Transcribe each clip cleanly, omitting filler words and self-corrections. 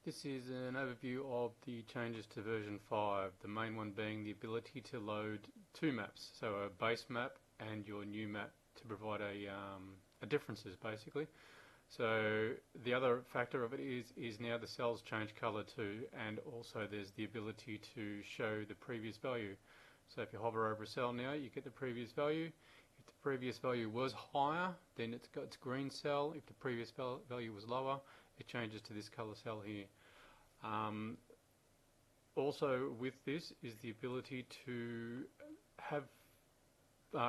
This is an overview of the changes to version 5, the main one being the ability to load two maps, so a base map and your new map, to provide a differences basically. So the other factor of it is now the cells change color too, and also there's the ability to show the previous value. So if you hover over a cell now, you get the previous value. If the previous value was higher, then it's got its green cell. If the previous value was lower, it changes to this color cell here. Also with this is the ability to have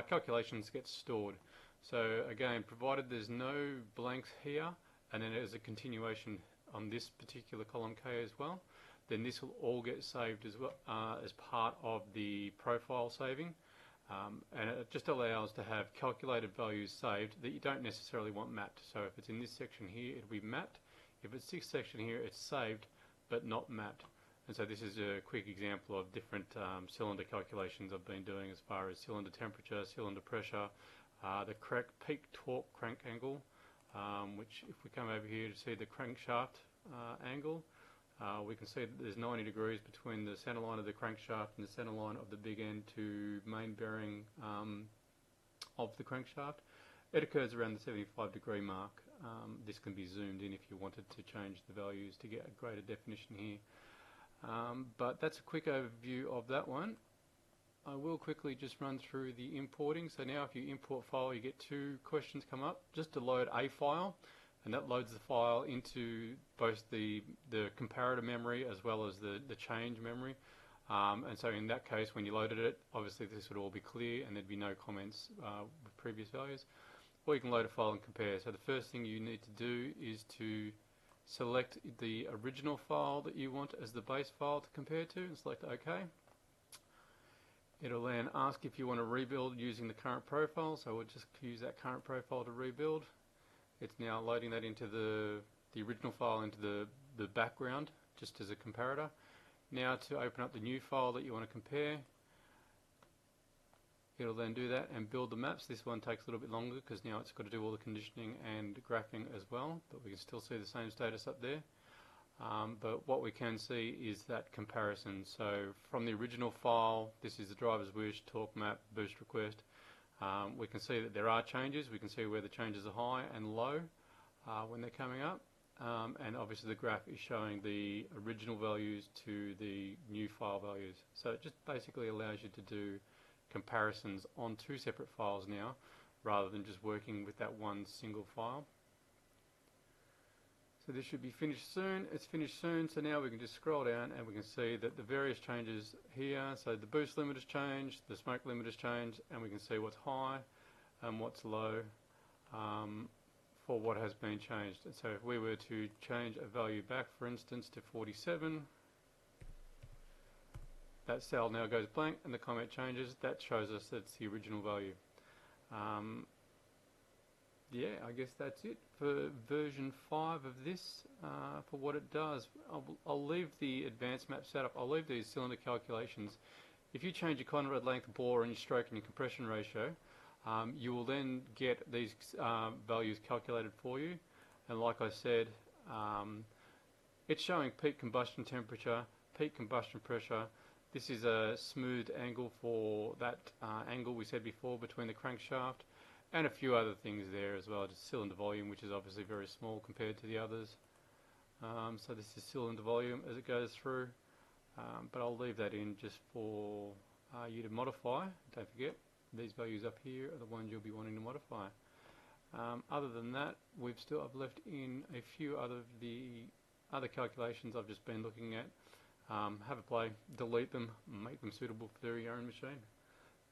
calculations get stored. So again, provided there's no blanks here and then there's a continuation on this particular column K as well, then this will all get saved as well as part of the profile saving. And it just allows to have calculated values saved that you don't necessarily want mapped. So if it's in this section here, it'll be mapped. If it's this section here, it's saved but not mapped. And so this is a quick example of different cylinder calculations I've been doing as far as cylinder temperature, cylinder pressure, the correct peak torque crank angle, which if we come over here to see the crankshaft angle, we can see that there's 90 degrees between the center line of the crankshaft and the center line of the big end to main bearing of the crankshaft. It occurs around the 75-degree mark. This can be zoomed in if you wanted to change the values to get a greater definition here. But that's a quick overview of that one. I will quickly just run through the importing. So now if you import file, you get two questions come up. Just to load a file, and that loads the file into both the comparator memory as well as the change memory. And so in that case, when you loaded it, obviously this would all be clear and there'd be no comments with previous values. Or you can load a file and compare. So the first thing you need to do is to select the original file that you want as the base file to compare to and select OK. It'll then ask if you want to rebuild using the current profile, so we'll just use that current profile to rebuild. It's now loading that into the original file into the background just as a comparator. Now to open up the new file that you want to compare, it'll then do that and build the maps. This one takes a little bit longer because now it's got to do all the conditioning and graphing as well, but we can still see the same status up there. But what we can see is that comparison. So from the original file, this is the driver's wish, torque map, boost request. We can see that there are changes. We can see where the changes are high and low when they're coming up. And obviously the graph is showing the original values to the new file values. So it just basically allows you to do comparisons on two separate files now, rather than just working with that one single file. So this should be finished soon. It's finished soon, so now we can just scroll down and we can see that the various changes here, so the boost limit has changed, the smoke limit has changed, and we can see what's high and what's low for what has been changed. And so if we were to change a value back, for instance, to 47, that cell now goes blank and the comment changes. That shows us that's the original value. Yeah, I guess that's it for version 5 of this, for what it does. I'll leave the advanced map setup. I'll leave these cylinder calculations. If you change your conrod length, bore, and your stroke and your compression ratio, you will then get these values calculated for you. And like I said, it's showing peak combustion temperature, peak combustion pressure. This is a smooth angle for that angle we said before between the crankshaft, and a few other things there as well. Just cylinder volume, which is obviously very small compared to the others. So this is cylinder volume as it goes through, but I'll leave that in just for you to modify. Don't forget, these values up here are the ones you'll be wanting to modify. Other than that, I've left in a few other calculations I've just been looking at. Have a play, delete them, make them suitable for your own machine.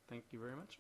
Thank you very much.